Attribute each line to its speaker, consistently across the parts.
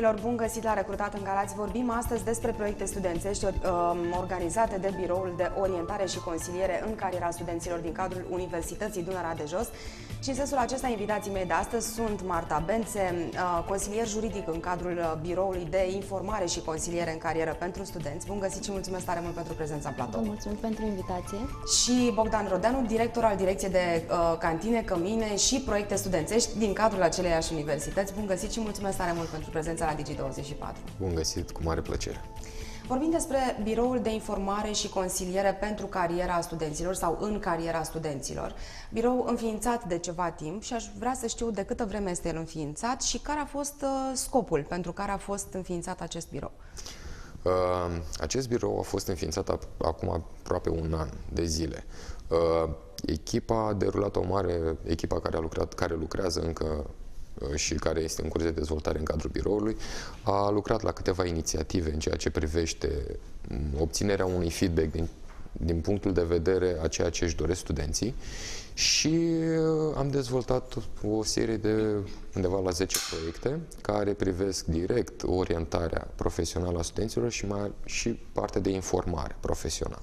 Speaker 1: studenților, bun găsit la Recrutat în Galați. Vorbim astăzi despre proiecte studențești organizate de Biroul de Orientare și Consiliere în Cariera Studenților din cadrul Universității Dunărea de Jos. Și în sensul acesta, invitații mei de astăzi sunt Marta Bențe, consilier juridic în cadrul Biroului de Informare și Consiliere în Carieră pentru Studenți. Bun găsit și mulțumesc tare mult pentru prezența în platou.
Speaker 2: Vă mulțumim pentru invitație.
Speaker 1: Și Bogdan Rodeanu, director al Direcției de Cantine, Cămine și Proiecte Studențești din cadrul aceleiași universități. Bun găsit și mulțumesc tare mult pentru prezența la Digi24.
Speaker 3: Bun găsit, cu mare plăcere.
Speaker 1: Vorbim despre Biroul de Informare și Consiliere pentru Cariera Studenților sau în Cariera Studenților. Birou înființat de ceva timp și aș vrea să știu de câtă vreme este el înființat și care a fost scopul pentru care a fost înființat acest birou.
Speaker 3: Acest birou a fost înființat acum aproape un an de zile. Echipa a derulat echipa care lucrează încă și care este în curs de dezvoltare în cadrul biroului, a lucrat la câteva inițiative în ceea ce privește obținerea unui feedback din punctul de vedere a ceea ce își doresc studenții și am dezvoltat o serie de undeva la 10 proiecte care privesc direct orientarea profesională a studenților și partea de informare profesională.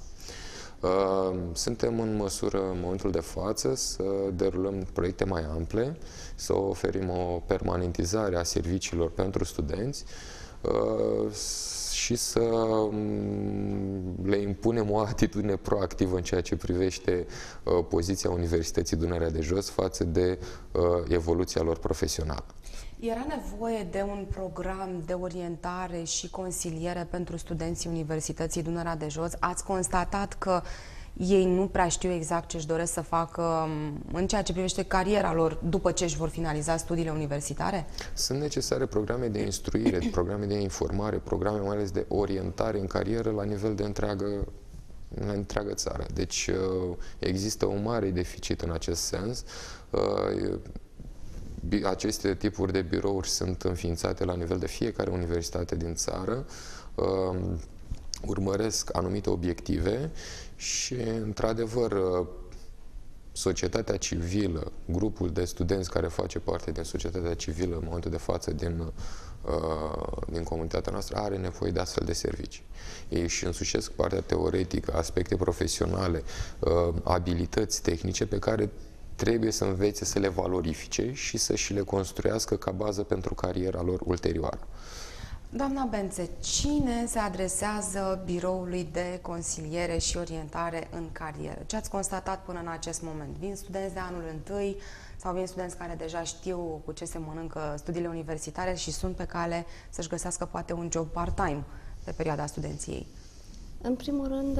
Speaker 3: Suntem în măsură, în momentul de față, să derulăm proiecte mai ample, să oferim o permanentizare a serviciilor pentru studenți și să le impunem o atitudine proactivă în ceea ce privește poziția Universității Dunărea de Jos față de evoluția lor profesională.
Speaker 1: Era nevoie de un program de orientare și consiliere pentru studenții Universității Dunărea de Jos? Ați constatat că ei nu prea știu exact ce își doresc să facă în ceea ce privește cariera lor după ce își vor finaliza studiile universitare?
Speaker 3: Sunt necesare programe de instruire, programe de informare, programe mai ales de orientare în carieră la nivel de întreagă țară. Deci există un mare deficit în acest sens. Aceste tipuri de birouri sunt înființate la nivel de fiecare universitate din țară, urmăresc anumite obiective și, într-ador, societatea civilă, grupul de studenți care face parte din societatea civilă în momentul de față din comunitatea noastră are nevoie de astfel de servicii. Ei își însușesc partea teoretică, aspecte profesionale, abilități tehnice pe care trebuie să învețe să le valorifice și să și le construiască ca bază pentru cariera lor ulterioară.
Speaker 1: Doamna Bențe, cine se adresează Biroului de Consiliere și Orientare în Carieră? Ce ați constatat până în acest moment? Vin studenți de anul întâi sau vin studenți care deja știu cu ce se mănâncă studiile universitare și sunt pe cale să-și găsească poate un job part-time pe perioada studenției?
Speaker 2: În primul rând,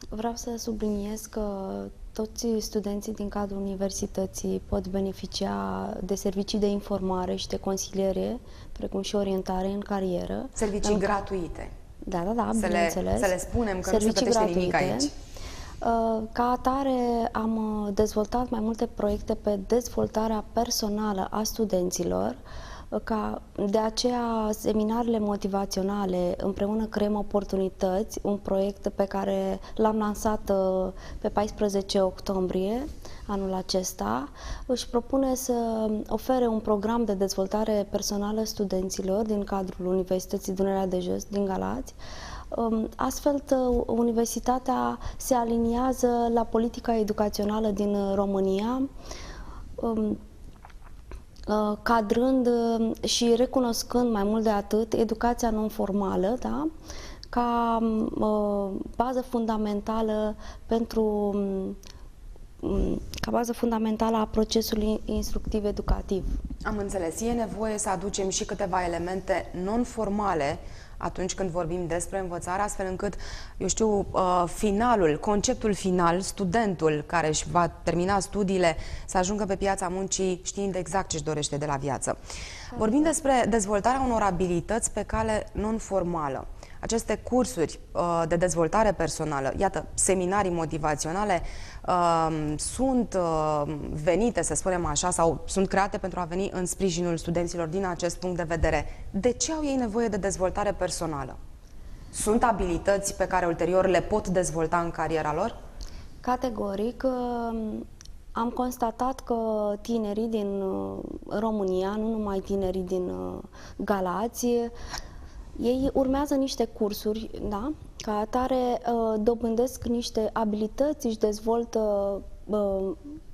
Speaker 2: vreau să subliniez că toți studenții din cadrul universității pot beneficia de servicii de informare și de consiliere, precum și orientare în carieră.
Speaker 1: Servicii gratuite.
Speaker 2: Da, bineînțeles.
Speaker 1: Să le spunem că servicii nu se plătește nimic aici.
Speaker 2: Ca atare, am dezvoltat mai multe proiecte pe dezvoltarea personală a studenților. De aceea, seminarele motivaționale, împreună creăm oportunități, un proiect pe care l-am lansat pe 14 octombrie anul acesta, își propune să ofere un program de dezvoltare personală studenților din cadrul Universității Dunărea de Jos din Galați. Astfel, universitatea se aliniază la politica educațională din România, cadrând și recunoscând mai mult de atât educația non-formală, da? Ca bază fundamentală a procesului instructiv educativ. Am
Speaker 1: înțeles. E nevoie să aducem și câteva elemente non-formale atunci când vorbim despre învățare, astfel încât, eu știu, conceptul final, studentul care își va termina studiile, să ajungă pe piața muncii știind exact ce își dorește de la viață. Vorbim despre dezvoltarea unor abilități pe cale non-formală. Aceste cursuri de dezvoltare personală, iată, seminarii motivaționale, sunt venite, să spunem așa, sau sunt create pentru a veni în sprijinul studenților din acest punct de vedere. De ce au ei nevoie de dezvoltare personală? Sunt abilități pe care ulterior le pot dezvolta în cariera lor?
Speaker 2: Categoric, Am constatat că tinerii din România, nu numai tinerii din Galați, ei urmează niște cursuri, da? Ca atare dobândesc niște abilități, își dezvoltă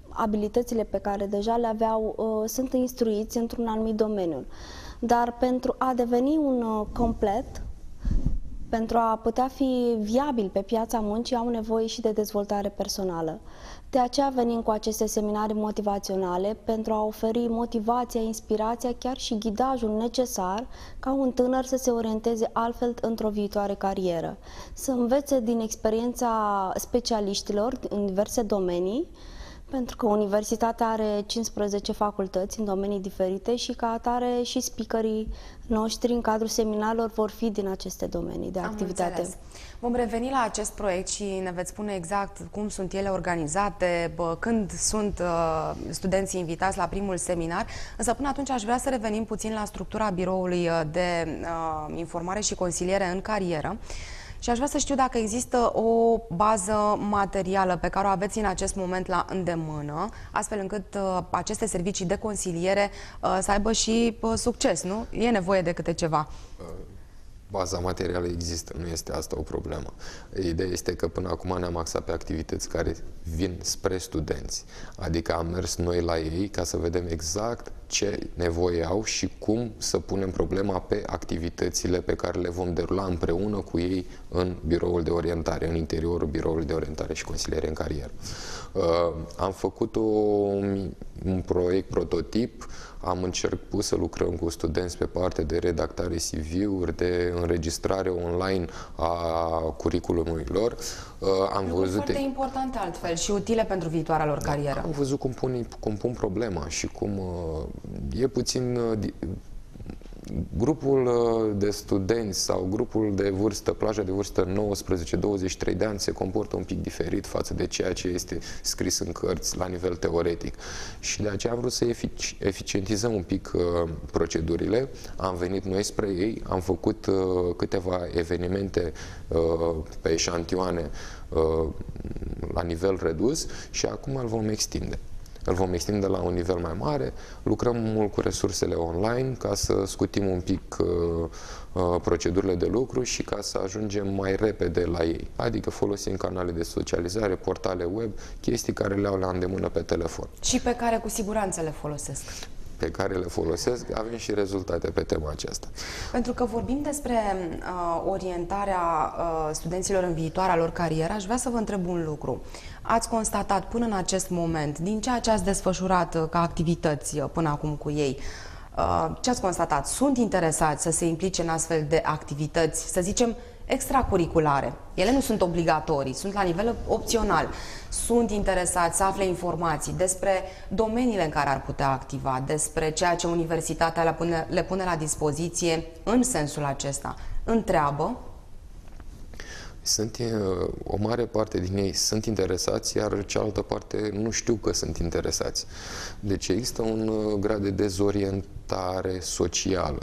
Speaker 2: abilitățile pe care deja le aveau, sunt instruiți într-un anumit domeniu. Dar pentru a deveni un complet, pentru a putea fi viabil pe piața muncii, au nevoie și de dezvoltare personală. De aceea venim cu aceste seminarii motivaționale pentru a oferi motivația, inspirația, chiar și ghidajul necesar ca un tânăr să se orienteze altfel într-o viitoare carieră. Să învețe din experiența specialiștilor în diverse domenii, pentru că universitatea are 15 facultăți în domenii diferite și ca atare și speakerii noștri în cadrul seminarilor vor fi din aceste domenii de activitate.
Speaker 1: Înțeles. Vom reveni la acest proiect și ne veți spune exact cum sunt ele organizate, când sunt studenții invitați la primul seminar. Însă până atunci aș vrea să revenim puțin la structura biroului de informare și consiliere în carieră. Și aș vrea să știu dacă există o bază materială pe care o aveți în acest moment la îndemână, astfel încât aceste servicii de consiliere să aibă și succes, nu? E nevoie de câte ceva.
Speaker 3: Baza materială există, nu este asta o problemă. Ideea este că până acum ne-am axat pe activități care vin spre studenți. Adică am mers noi la ei ca să vedem exact ce nevoie au și cum să punem problema pe activitățile pe care le vom derula împreună cu ei în biroul de orientare, în interiorul biroului de orientare și consiliere în carieră. Am făcut un proiect prototip, am început să lucrăm cu studenți pe partea de redactare CV-uri, de înregistrare online a curriculumului lor. Am văzut
Speaker 1: foarte importante altfel și utile pentru viitoarea lor carieră.
Speaker 3: Am văzut cum pun problema și cum e puțin grupul de studenți sau grupul de vârstă, plaja de vârstă 19-23 de ani se comportă un pic diferit față de ceea ce este scris în cărți la nivel teoretic. Și de aceea am vrut să eficientizăm un pic procedurile. Am venit noi spre ei, am făcut câteva evenimente pe eșantioane la nivel redus și acum îl vom extinde. Îl vom extinde la un nivel mai mare, lucrăm mult cu resursele online ca să scutim un pic procedurile de lucru și ca să ajungem mai repede la ei. Adică folosim canale de socializare, portale web, chestii care le au la îndemână pe telefon.
Speaker 1: Și pe care cu siguranță le folosesc.
Speaker 3: Pe care le folosesc, avem și rezultate pe tema aceasta.
Speaker 1: Pentru că vorbim despre orientarea studenților în viitoarea lor carieră, aș vrea să vă întreb un lucru. Ați constatat până în acest moment, din ceea ce ați desfășurat ca activități până acum cu ei, ce ați constatat? Sunt interesați să se implice în astfel de activități, să zicem, extracurriculare? Ele nu sunt obligatorii, sunt la nivel opțional. Sunt interesați să afle informații despre domeniile în care ar putea activa, despre ceea ce universitatea le pune la dispoziție în sensul acesta. Întreabă?
Speaker 3: O mare parte din ei sunt interesați, iar cealaltă parte nu știu că sunt interesați. Deci există un grad de dezorientare socială.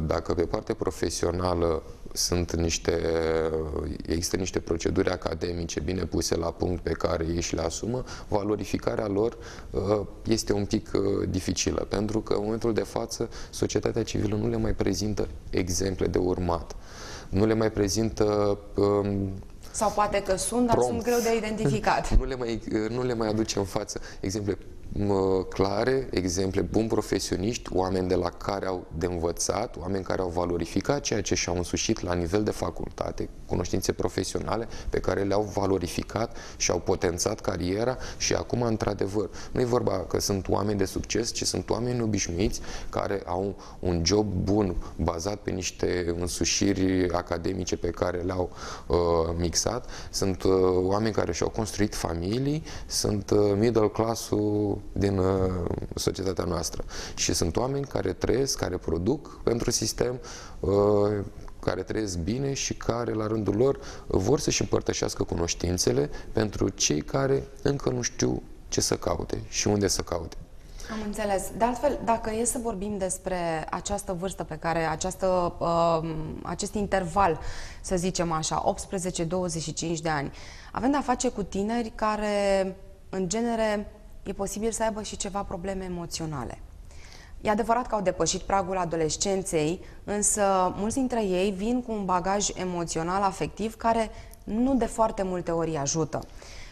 Speaker 3: Dacă pe partea profesională există niște proceduri academice bine puse la punct pe care ei și le asumă, valorificarea lor este un pic dificilă, pentru că în momentul de față societatea civilă nu le mai prezintă exemple de urmat. Nu le mai prezintă
Speaker 1: sau poate că sunt, dar sunt greu de identificat.
Speaker 3: Nu le mai aduce în față exemple clare, exemple buni profesioniști, oameni de la care au de învățat, oameni care au valorificat ceea ce și-au însușit la nivel de facultate, cunoștințe profesionale pe care le-au valorificat și au potențat cariera și acum, într-adevăr, nu e vorba că sunt oameni de succes, ci sunt oameni obișnuiți care au un job bun bazat pe niște însușiri academice pe care le-au mixat, sunt oameni care și-au construit familii, sunt middle class-ul din societatea noastră. Și sunt oameni care trăiesc, care produc pentru sistem, care trăiesc bine și care, la rândul lor, vor să-și împărtășească cunoștințele pentru cei care încă nu știu ce să caute și unde să caute.
Speaker 1: Am înțeles. De altfel, dacă e să vorbim despre această vârstă pe care, acest interval, să zicem așa, 18-25 de ani, avem de-a face cu tineri care în genere, e posibil să aibă și ceva probleme emoționale. E adevărat că au depășit pragul adolescenței, însă mulți dintre ei vin cu un bagaj emoțional, afectiv, care nu de foarte multe ori îi ajută.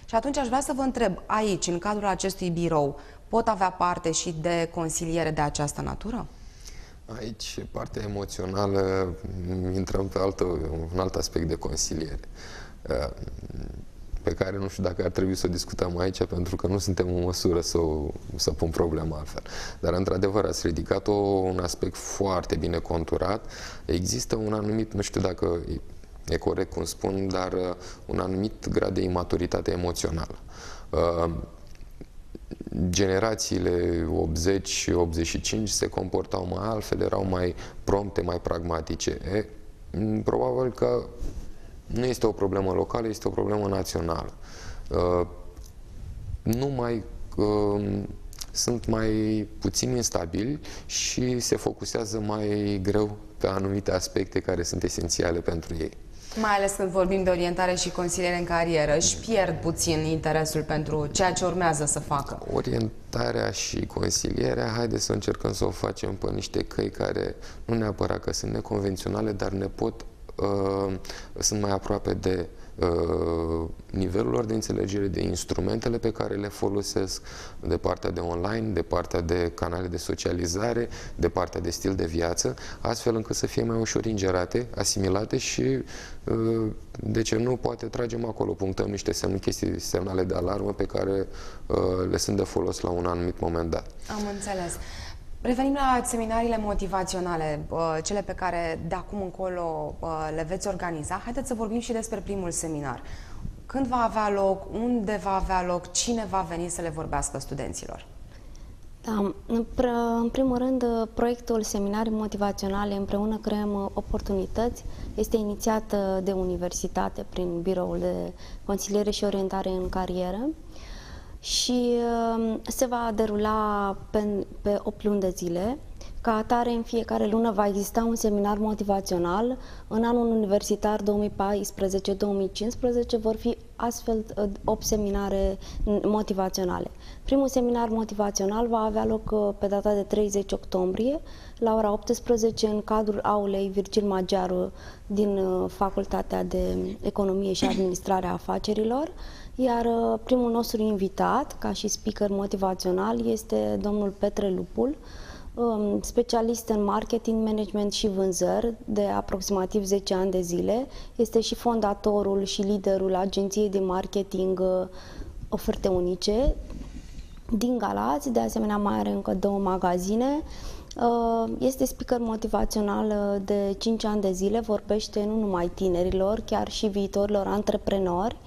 Speaker 1: Și atunci aș vrea să vă întreb, aici, în cadrul acestui birou, pot avea parte și de consiliere de această natură?
Speaker 3: Aici, partea emoțională, intrăm pe un alt aspect de consiliere, pe care nu știu dacă ar trebui să o discutăm aici, pentru că nu suntem în măsură să pun problema altfel. Dar, într-adevăr, ați ridicat un aspect foarte bine conturat. Există un anumit, nu știu dacă e corect cum spun, dar un anumit grad de imaturitate emoțională. Generațiile 80 și 85 se comportau mai altfel, erau mai prompte, mai pragmatice. Probabil că nu este o problemă locală, este o problemă națională. Sunt mai puțin instabili și se focusează mai greu pe anumite aspecte care sunt esențiale pentru ei.
Speaker 1: Mai ales când vorbim de orientare și consiliere în carieră, își pierd puțin interesul pentru ceea ce urmează să facă.
Speaker 3: Orientarea și consilierea, haideți să încercăm să o facem pe niște căi care nu neapărat că sunt neconvenționale, dar sunt mai aproape de nivelul lor de înțelegere, de instrumentele pe care le folosesc, de partea de online, de partea de canale de socializare, de partea de stil de viață, astfel încât să fie mai ușor ingerate, asimilate și, de ce nu, poate tragem acolo, punctăm niște semnale de alarmă pe care le sunt de folos la un anumit moment dat.
Speaker 1: Am înțeles. Revenim la seminariile motivaționale, cele pe care de acum încolo le veți organiza. Haideți să vorbim și despre primul seminar. Când va avea loc, unde va avea loc, cine va veni să le vorbească studenților?
Speaker 2: Da, în primul rând, proiectul Seminarii Motivaționale Împreună Creăm Oportunități este inițiat de universitate prin Biroul de Consiliere și Orientare în Carieră și se va derula pe 8 luni de zile. Ca atare, în fiecare lună va exista un seminar motivațional. În anul universitar 2014-2015 vor fi astfel 8 seminare motivaționale. Primul seminar motivațional va avea loc pe data de 30 octombrie la ora 18 în cadrul aulei Virgil Magiaru din Facultatea de Economie și Administrare a Afacerilor. Iar primul nostru invitat, ca și speaker motivațional, este domnul Petre Lupul, specialist în marketing, management și vânzări de aproximativ 10 ani de zile. Este și fondatorul și liderul agenției de marketing Oferte Unice din Galați. De asemenea, mai are încă 2 magazine. Este speaker motivațional de 5 ani de zile, vorbește nu numai tinerilor, chiar și viitorilor antreprenori.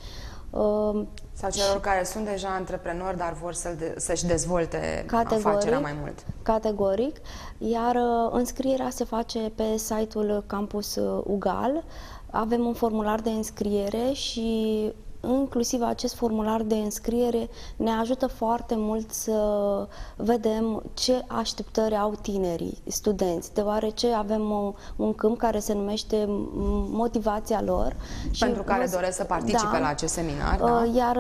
Speaker 1: Sau celor care sunt deja antreprenori, dar vor să-și dezvolte afacerea mai mult.
Speaker 2: Categoric. Iar înscrierea se face pe site-ul Campus UGAL. Avem un formular de înscriere și inclusiv acest formular de înscriere ne ajută foarte mult să vedem ce așteptări au tinerii studenți, deoarece avem un câmp care se numește motivația lor.
Speaker 1: Pentru care doresc să participe la acest seminar. Da?
Speaker 2: Iar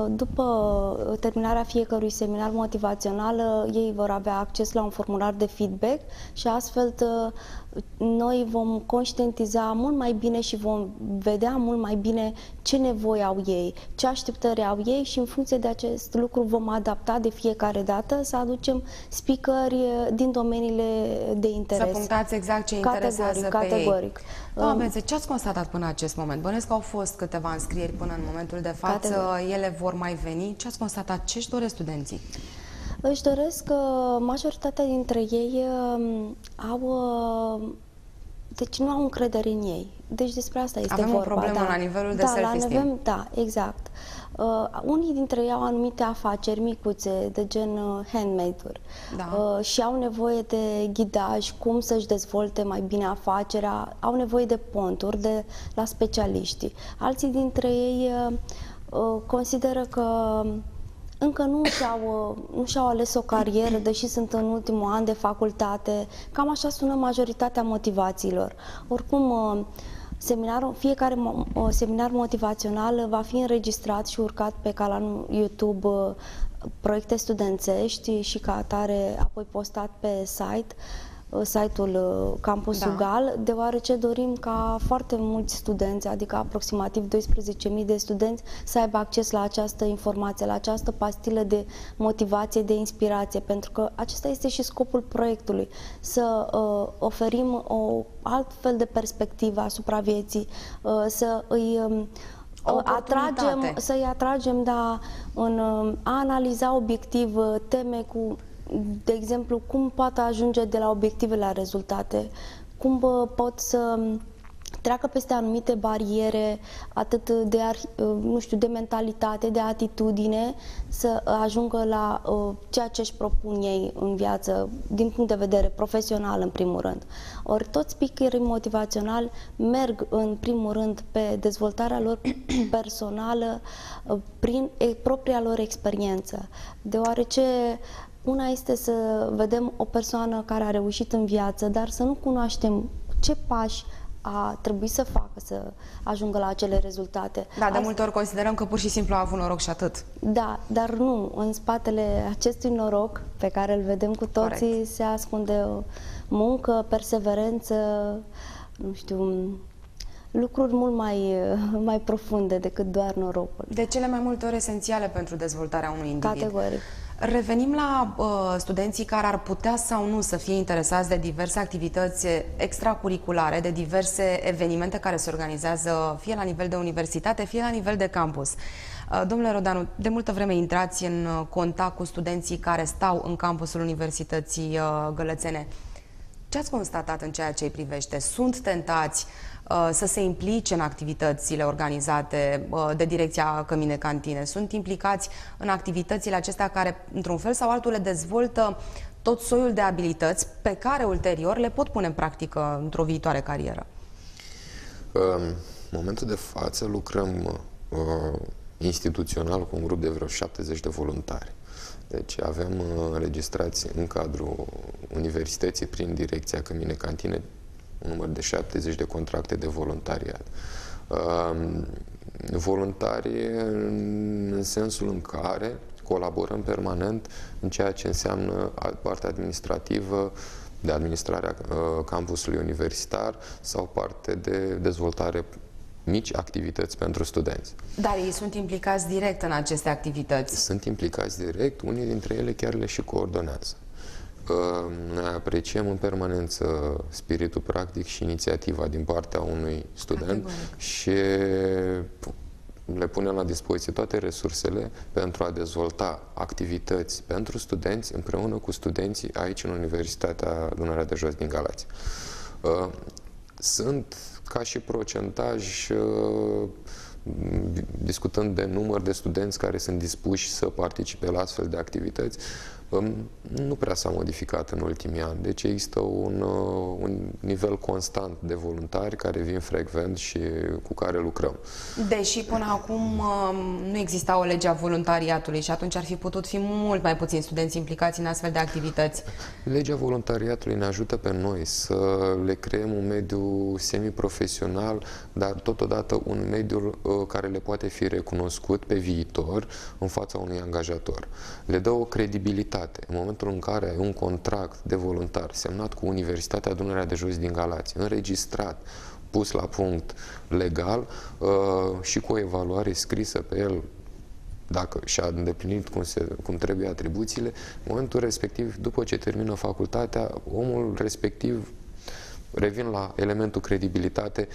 Speaker 2: după terminarea fiecărui seminar motivațional, ei vor avea acces la un formular de feedback și astfel noi vom conștientiza mult mai bine și vom vedea mult mai bine ce nevoi au ei, ce așteptări au ei și în funcție de acest lucru vom adapta de fiecare dată să aducem speakeri din domeniile de interes.
Speaker 1: Să punctați exact ce interesează
Speaker 2: categoric.
Speaker 1: Pe ei. Doamna Bențe, ce ați constatat până în acest moment? Bănesc că au fost câteva înscrieri până în momentul de față, ele vor mai veni. Ce ați constatat? Ce își doresc studenții?
Speaker 2: Își doresc că majoritatea dintre ei deci nu au încredere în ei. Deci despre asta este vorba.
Speaker 1: Avem o problemă la nivelul de self-esteem.
Speaker 2: Da, exact. Unii dintre ei au anumite afaceri micuțe, de gen handmade-uri, și au nevoie de ghidaj, cum să-și dezvolte mai bine afacerea, au nevoie de ponturi la specialiști. Alții dintre ei consideră că încă nu și-au ales o carieră, deși sunt în ultimul an de facultate. Cam așa sună majoritatea motivațiilor. Oricum, Fiecare seminar motivațional va fi înregistrat și urcat pe canalul YouTube Proiecte Studențești și ca atare apoi postat pe site-ul Campusul GAL, deoarece dorim ca foarte mulți studenți, adică aproximativ 12.000 de studenți, să aibă acces la această informație, la această pastilă de motivație, de inspirație, pentru că acesta este și scopul proiectului, să oferim o altfel de perspectivă asupra vieții, să îi să-i atragem în a analiza obiectiv teme cu, de exemplu, cum poate ajunge de la obiective la rezultate, cum pot să treacă peste anumite bariere, atât de, nu știu, de mentalitate, de atitudine, să ajungă la ceea ce își propun ei în viață, din punct de vedere profesional, în primul rând. Ori toți speakerii motivaționali merg, în primul rând, pe dezvoltarea lor personală, prin propria lor experiență, deoarece una este să vedem o persoană care a reușit în viață, dar să nu cunoaștem ce pași a trebuit să facă să ajungă la acele rezultate.
Speaker 1: Da, de multe ori considerăm că pur și simplu a avut noroc și atât.
Speaker 2: Da, dar nu. În spatele acestui noroc pe care îl vedem cu toții, corect, se ascunde o muncă, perseverență, nu știu, lucruri mult mai profunde decât doar norocul.
Speaker 1: De cele mai multe ori esențiale pentru dezvoltarea unui individ.
Speaker 2: Categoric.
Speaker 1: Revenim la studenții care ar putea sau nu să fie interesați de diverse activități extracurriculare, de diverse evenimente care se organizează fie la nivel de universitate, fie la nivel de campus. Domnule Rodanu, de multă vreme intrați în contact cu studenții care stau în campusul Universității Gălățene. Ce ați constatat în ceea ce îi privește? Sunt tentați să se implice în activitățile organizate de Direcția Cămine Cantine? Sunt implicați în activitățile acestea care, într-un fel sau altul, le dezvoltă tot soiul de abilități pe care ulterior le pot pune în practică într-o viitoare carieră?
Speaker 3: În momentul de față lucrăm instituțional cu un grup de vreo 70 de voluntari. Deci avem înregistrați în cadrul universității prin Direcția Cămine Cantine un număr de 70 de contracte de voluntariat. Voluntari în sensul în care colaborăm permanent în ceea ce înseamnă partea administrativă, de administrarea campusului universitar sau parte de dezvoltare, mici activități pentru studenți.
Speaker 1: Dar ei sunt implicați direct în aceste activități?
Speaker 3: Sunt implicați direct, unii dintre ele chiar le și coordonează. Noi apreciem în permanență spiritul practic și inițiativa din partea unui student și le punem la dispoziție toate resursele pentru a dezvolta activități pentru studenți împreună cu studenții aici în Universitatea Dunărea de Jos din Galați. Sunt ca și procentaj, discutând de număr de studenți care sunt dispuși să participe la astfel de activități, nu prea s-a modificat în ultimii ani. Deci există un nivel constant de voluntari care vin frecvent și cu care lucrăm.
Speaker 1: Deși până acum nu exista o lege a voluntariatului și atunci ar fi putut fi mult mai puțini studenți implicați în astfel de activități.
Speaker 3: Legea voluntariatului ne ajută pe noi să le creăm un mediu semiprofesional, dar totodată un mediu care le poate fi recunoscut pe viitor în fața unui angajator. Le dă o credibilitate. În momentul în care ai un contract de voluntar semnat cu Universitatea Dunărea de Jos din Galați, înregistrat, pus la punct legal și cu o evaluare scrisă pe el, dacă și-a îndeplinit cum trebuie atribuțiile, în momentul respectiv, după ce termină facultatea, omul respectiv, revin la elementul credibilitate,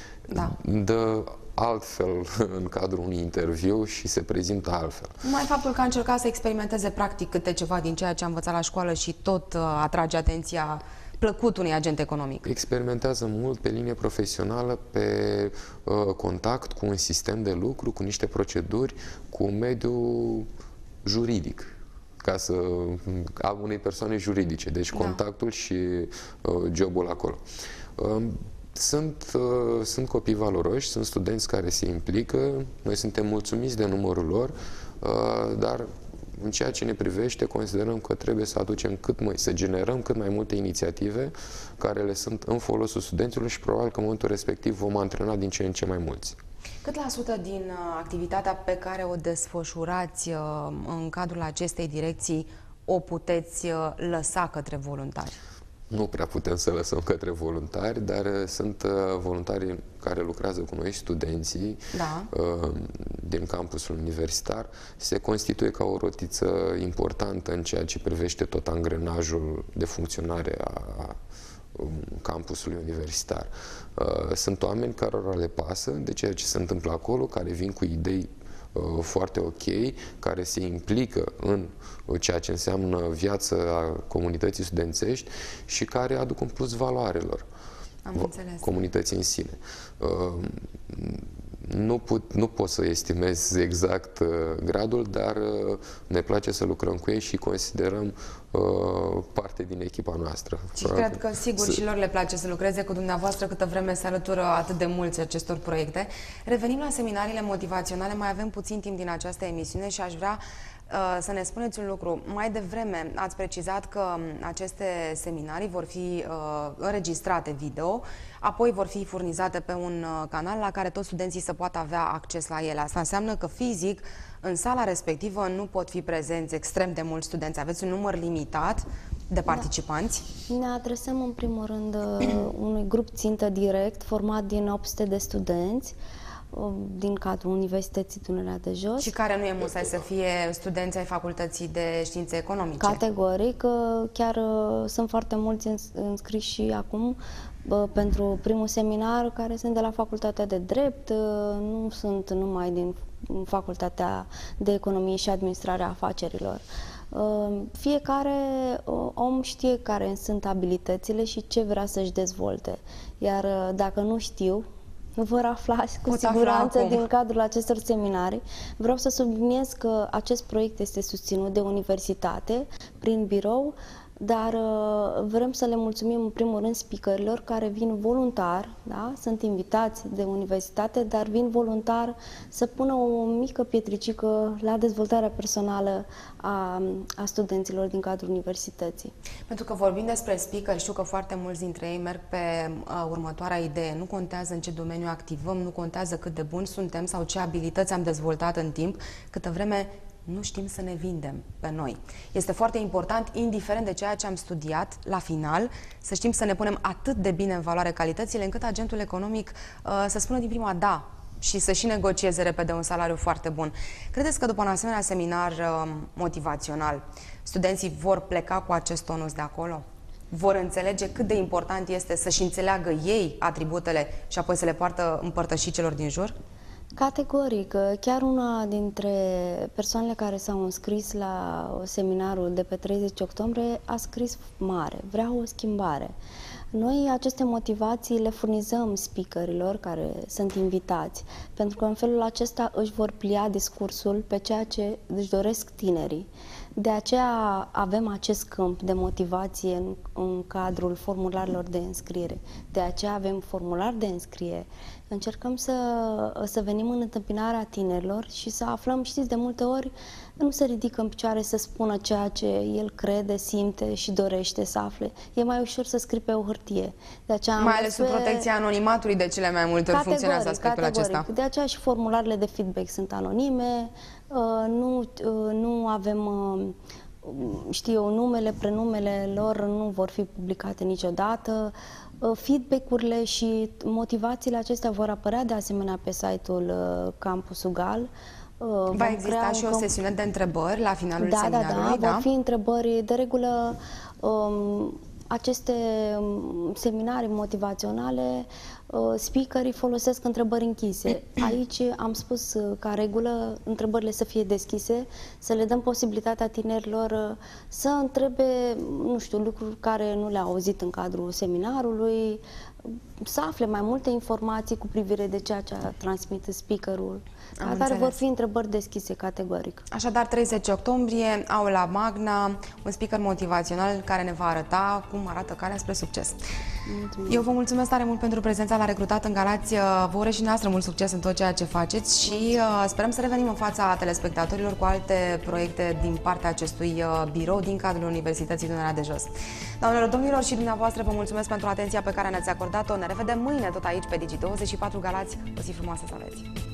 Speaker 3: dă altfel în cadrul unui interviu și se prezintă altfel.
Speaker 1: Numai faptul că a încercat să experimenteze practic câte ceva din ceea ce a învățat la școală și tot atrage atenția plăcut unui agent economic.
Speaker 3: Experimentează mult pe linie profesională, pe contact cu un sistem de lucru, cu niște proceduri, cu un mediu juridic, a unei persoane juridice, deci contactul și jobul acolo. Sunt copii valoroși, sunt studenți care se implică, noi suntem mulțumiți de numărul lor, dar în ceea ce ne privește, considerăm că trebuie să aducem să generăm cât mai multe inițiative care le sunt în folosul studenților și probabil că în momentul respectiv vom antrena din ce în ce mai mulți.
Speaker 1: Cât la sută din activitatea pe care o desfășurați în cadrul acestei direcții o puteți lăsa către voluntari?
Speaker 3: Nu prea putem să lăsăm către voluntari, dar sunt voluntari care lucrează cu noi, studenții din campusul universitar. Se constituie ca o rotiță importantă în ceea ce privește tot angrenajul de funcționare a campusului universitar. Sunt oameni cărora le pasă de ceea ce se întâmplă acolo, care vin cu idei foarte ok, care se implică în ceea ce înseamnă viața comunității studențești și care aduc un plus valoarelor comunității în sine. Nu pot să estimez exact gradul, dar ne place să lucrăm cu ei și considerăm parte din echipa noastră.
Speaker 1: Și cred că sigur și lor le place să lucreze cu dumneavoastră câtă vreme se alătură atât de mulți acestor proiecte. Revenim la seminariile motivaționale, mai avem puțin timp din această emisiune și aș vrea să ne spuneți un lucru. Mai devreme ați precizat că aceste seminarii vor fi înregistrate video, apoi vor fi furnizate pe un canal la care toți studenții să poată avea acces la ele. Asta înseamnă că fizic, în sala respectivă, nu pot fi prezenți extrem de mulți studenți. Aveți un număr limitat de participanți?
Speaker 2: Ne adresăm în primul rând unui grup țintă direct format din 800 de studenți din cadrul Universității Dunărea de Jos.
Speaker 1: Și care nu e musai să fie studenți ai Facultății de Științe Economice?
Speaker 2: Categoric, chiar sunt foarte mulți înscriși și acum pentru primul seminar, care sunt de la Facultatea de Drept, nu sunt numai din Facultatea de Economie și Administrare a Afacerilor. Fiecare om știe care sunt abilitățile și ce vrea să-și dezvolte. Iar dacă nu știu, vor afla cu siguranță din cadrul acestor seminarii. Vreau să subliniez că acest proiect este susținut de universitate prin birou, dar vrem să le mulțumim în primul rând speakerilor care vin voluntar, da? Sunt invitați de universitate, dar vin voluntar să pună o mică pietricică la dezvoltarea personală a studenților din cadrul universității.
Speaker 1: Pentru că vorbim despre speaker, știu că foarte mulți dintre ei merg pe următoarea idee. Nu contează în ce domeniu activăm, nu contează cât de buni suntem sau ce abilități am dezvoltat în timp, câtă vreme nu știm să ne vindem pe noi. Este foarte important, indiferent de ceea ce am studiat, la final, să știm să ne punem atât de bine în valoare calitățile, încât agentul economic să spună din prima da și să și negocieze repede un salariu foarte bun. Credeți că după un asemenea seminar motivațional, studenții vor pleca cu acest tonus de acolo? Vor înțelege cât de important este să-și înțeleagă ei atributele și apoi să le poartă împărtăși celor din jur?
Speaker 2: Categoric. Chiar una dintre persoanele care s-au înscris la seminarul de pe 30 octombrie a scris mare, vrea o schimbare. Noi aceste motivații le furnizăm speakerilor care sunt invitați, pentru că în felul acesta își vor plia discursul pe ceea ce își doresc tinerii. De aceea avem acest câmp de motivație în cadrul formularelor de înscriere. De aceea avem formular de înscriere. Încercăm să venim în întâmpinarea tinerilor și să aflăm, știți, de multe ori nu se ridică în picioare să spună ceea ce el crede, simte și dorește să afle. E mai ușor să scrii pe o hârtie. De aceea
Speaker 1: mai ales sub protecția anonimatului, de cele mai multe ori funcționează aspectul acesta.
Speaker 2: De aceea și formularele de feedback sunt anonime, nu avem, știu eu, numele, prenumele lor nu vor fi publicate niciodată. Feedback-urile și motivațiile acestea vor apărea de asemenea pe site-ul Campus UGAL.
Speaker 1: Va exista și o sesiune de întrebări la finalul seminarului?
Speaker 2: Da, vor fi întrebări. De regulă, aceste seminarii motivaționale, speakerii folosesc întrebări închise. Aici am spus ca regulă întrebările să fie deschise, să le dăm posibilitatea tinerilor să întrebe, nu știu, lucruri care nu le-au auzit în cadrul seminarului, să afle mai multe informații cu privire de ceea ce transmite speakerul. Ca atare vor fi întrebări deschise categoric.
Speaker 1: Așadar, 30 octombrie, Aula Magna, un speaker motivațional care ne va arăta cum arată calea spre succes.
Speaker 2: Mulțumesc.
Speaker 1: Eu vă mulțumesc tare mult pentru prezența la Recrutat în Galați. Vă urez și noastră mult succes în tot ceea ce faceți și sperăm să revenim în fața telespectatorilor cu alte proiecte din partea acestui birou din cadrul Universității Dunărea de Jos. Doamnelor, domnilor și dumneavoastră, vă mulțumesc pentru atenția pe care ne-ați acordat-o. Ne revedem mâine tot aici pe Digi24 Galați. O zi frumoasă să aveți!